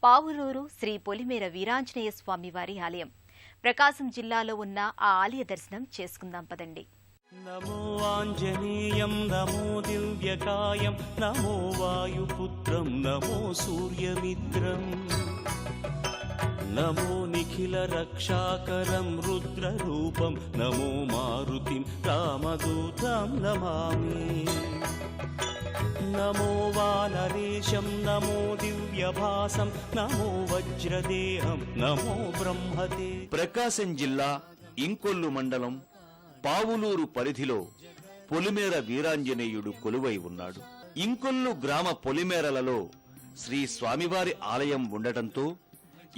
పావులూరు శ్రీ పొలిమేర వీరాంజనేయ స్వామి వారి ఆలయం. ప్రకాశం జిల్లాలో ఉన్న ఆ ఆలయ దర్శనం చేసుకుందాం పదండి. నమో ఆంజనేయం నమో దివ్యకాయం నమో వాయుపుత్రం నమో సూర్యమిత్రం నమో నిఖిల రక్షాకరం రుద్రరూపం నమో మారుతిం రామదూతం నమామి నమో వానరేశం నమో దివ్యభాసం నమో వజ్రదేహం నమో బ్రహ్మదే. ప్రకాశం జిల్లా ఇంకొల్లు మండలం పావులూరు పరిధిలో పొలిమేర వీరాంజనేయుడు కొలువై ఉన్నాడు. ఇంకొల్లు గ్రామ పొలిమేరలలో శ్రీ స్వామివారి ఆలయం ఉండటంతో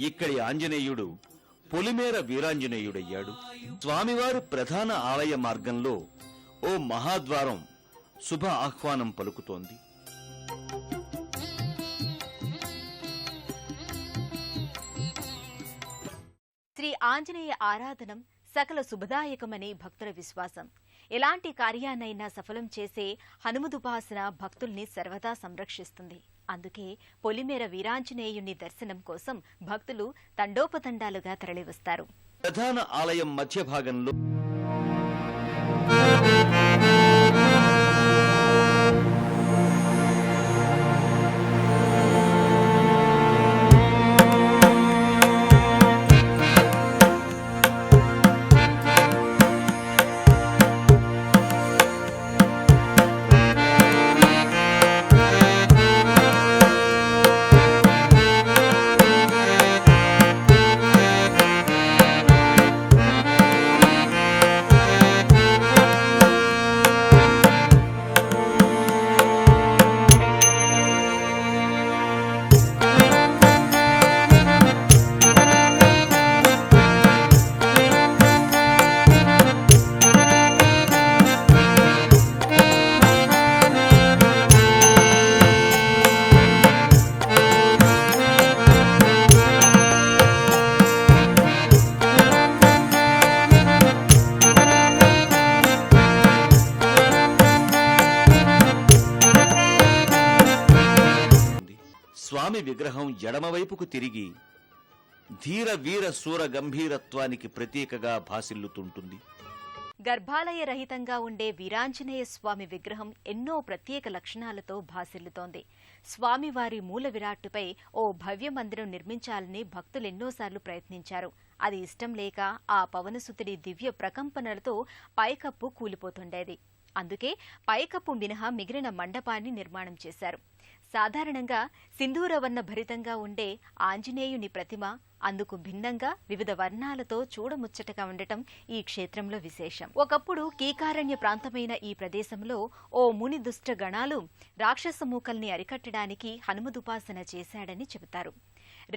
ఇక్కడి ఆంజనేయుడు పొలిమేర వీరాంజనేయుడయ్యాడు. స్వామివారి ప్రధాన ఆలయ మార్గంలో ఓ మహాద్వారం శుభ ఆహ్వానం పలుకుతోంది. శ్రీ ఆంజనేయ ఆరాధనం సకల శుభదాయకమని భక్తుల విశ్వాసం. ఎలాంటి కార్యాన్నైనా సఫలం చేసే హనుమదుపాసన భక్తుల్ని సర్వదా సంరక్షిస్తుంది. అందుకే పొలిమేర వీరాంజనేయుని దర్శనం కోసం భక్తులు తండోపతండాలుగా తరలివస్తారు. ప్రధాన ఆలయం మధ్య భాగంలో స్వామి విగ్రహం ఎడమవైపుకు తిరిగి ధీర వీర శూర గంభీరత్వానికి ప్రతీకగా భాసిల్లుతుంటుంది. గర్భాలయ రహితంగా ఉండే వీరాంజనేయ స్వామి విగ్రహం ఎన్నో ప్రత్యేక లక్షణాలతో భాసిల్లుతోంది. స్వామివారి మూల విరాట్టుపై ఓ భవ్య మందిరం నిర్మించాలని భక్తులెన్నోసార్లు ప్రయత్నించారు. అది ఇష్టం లేక ఆ పవనసుతుడి దివ్య ప్రకంపనలతో పైకప్పు కూలిపోతుండేది. అందుకే పైకప్పు మినహా మిగిలిన మండపాన్ని నిర్మాణం చేశారు. సాధారణంగా సింధూరవర్ణ భరితంగా ఉండే ఆంజనేయుని ప్రతిమ అందుకు భిన్నంగా వివిధ వర్ణాలతో చూడముచ్చటగా ఉండటం ఈ క్షేత్రంలో విశేషం. ఒకప్పుడు కీకారణ్య ప్రాంతమైన ఈ ప్రదేశంలో ఓ ముని దుష్ట గణాలు రాక్షస మూకల్ని అరికట్టడానికి హనుమదుపాసన చేశాడని చెబుతారు.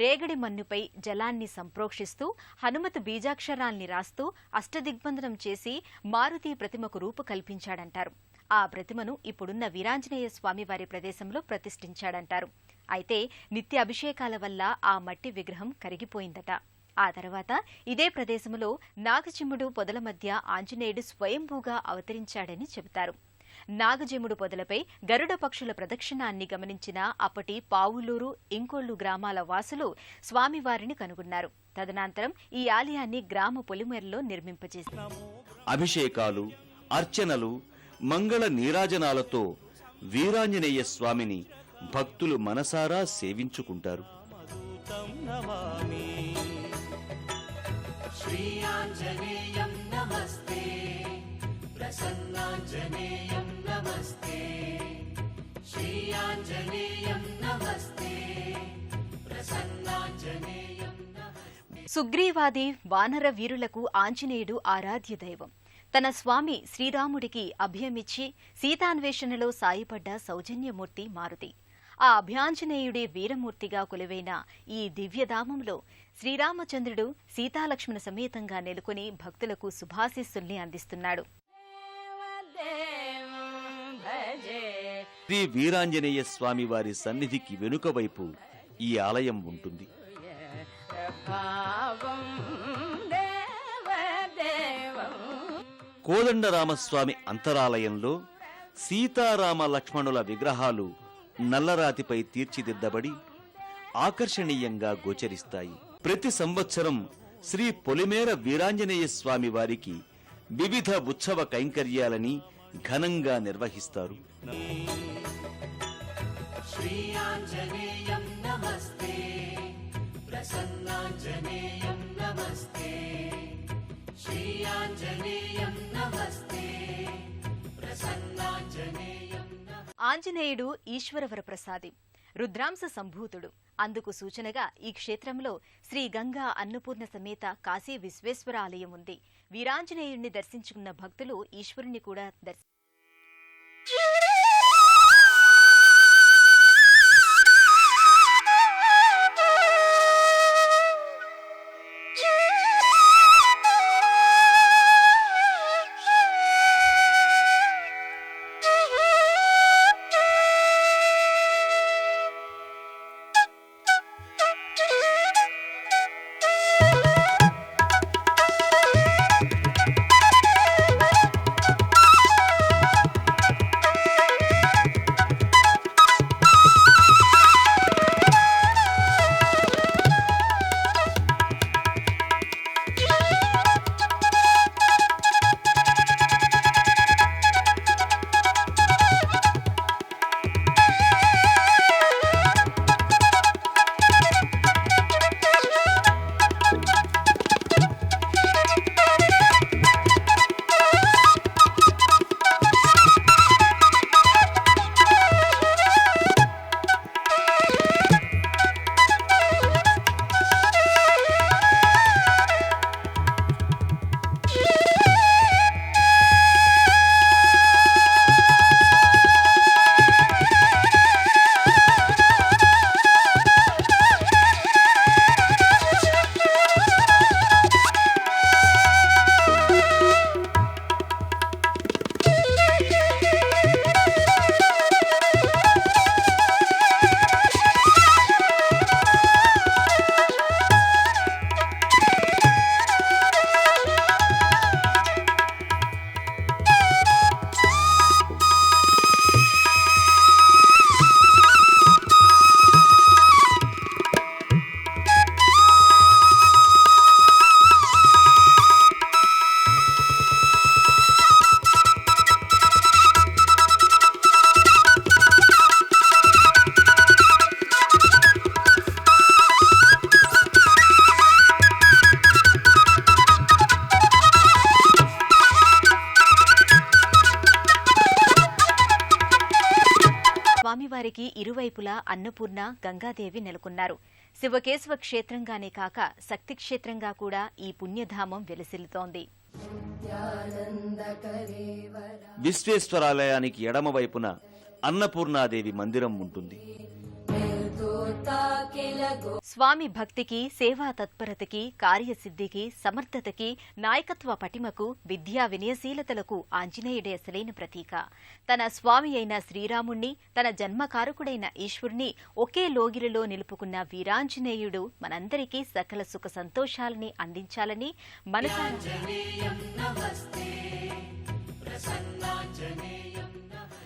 రేగడి మన్నుపై జలాన్ని సంప్రోక్షిస్తూ హనుమతు బీజాక్షరాల్ని రాస్తూ అష్టదిగ్బంధనం చేసి మారుతి ప్రతిమకు రూపు కల్పించాడంటారు. ఆ ప్రతిమను ఇప్పుడున్న వీరాంజనేయ స్వామివారి ప్రదేశంలో ప్రతిష్ఠించాడంటారు. అయితే నిత్య అభిషేకాల వల్ల ఆ మట్టి విగ్రహం కరిగిపోయిందట. ఆ తర్వాత ఇదే ప్రదేశంలో నాగజిమ్ముడు పొదల మధ్య ఆంజనేయుడు స్వయంభూగా అవతరించాడని చెబుతారు. నాగజిమ్ముడు పొదలపై గరుడ పక్షుల ప్రదక్షిణాన్ని గమనించిన అప్పటి పావులూరు ఇంకొల్లు గ్రామాల వాసులు స్వామివారిని కనుగొన్నారు. తదనంతరం ఈ ఆలయాన్ని గ్రామ పొలిమేరలో నిర్మింపజేశారు. అభిషేకాలు, అర్చనలు, మంగళ నీరాజనాలతో వీరాంజనేయ స్వామిని భక్తులు మనసారా సేవించుకుంటారు. సుగ్రీవాది వానర వీరులకు ఆంజనేయుడు ఆరాధ్య దైవం. తన స్వామి శ్రీరాముడికి అభయమిచ్చి సీతాన్వేషణలో సాయపడ్డ సౌజన్యమూర్తి మారుతి. ఆ అభయాంజనేయుడే వీరమూర్తిగా కొలువైన ఈ దివ్యధామంలో శ్రీరామచంద్రుడు సీతాలక్ష్మణ సమేతంగా నెలకొని భక్తులకు శుభాశీస్సుల్ని అందిస్తున్నాడు. శ్రీ వీరాంజనేయ స్వామి వారి సన్నిధికి వెనుక వైపు ఈ ఆలయం ఉంటుంది. కోదండరామస్వామి అంతరాలయంలో సీతారామ లక్ష్మణుల విగ్రహాలు నల్లరాతిపై తీర్చిదిద్దబడి ఆకర్షణీయంగా గోచరిస్తాయి. ప్రతి సంవత్సరం శ్రీ పొలిమేర వీరాంజనేయ స్వామి వారికి వివిధ ఉత్సవ కైంకర్యాలని ఘనంగా నిర్వహిస్తారు. శ్రీయాంజనేయం నమస్తే, ప్రసన్నాంజనేయం నమస్తే, శ్రీయాంజనేయం నమస్తే, ప్రసన్నాంజనేయం. ఆంజనేయుడు ఈశ్వరవరప్రసాది, రుద్రాంశ సంభూతుడు. అందుకు సూచనగా ఈ క్షేత్రంలో శ్రీ గంగా అన్నపూర్ణ సమేత కాశీ విశ్వేశ్వర ఆలయం ఉంది. వీరాంజనేయుడిని దర్శించుకున్న భక్తులు ఈశ్వరుని కూడా స్వామివారికి ఇరువైపులా అన్నపూర్ణ గంగాదేవి నెలకొన్నారు. శివకేశవ క్షేత్రంగానే కాక శక్తి క్షేత్రంగా కూడా ఈ పుణ్యధామం వెలసిల్లుతోంది. విశ్వేశ్వరాలయానికి ఎడమవైపున అన్నపూర్ణాదేవి మందిరం ఉంటుంది. స్వామి భక్తికి, సేవా తత్పరతకి, కార్యసిద్ధికి, సమర్థతకి, నాయకత్వ పటిమకు, విద్యా వినయశీలతలకు ఆంజనేయుడే అసలైన ప్రతీక. తన స్వామి అయిన శ్రీరాముణ్ణి, తన జన్మకారకుడైన ఈశ్వరుని ఒకే లోగిలిలో నిలుపుకున్న వీరాంజనేయుడు మనందరికీ సకల సుఖ సంతోషాలని అందించాలని మనసారా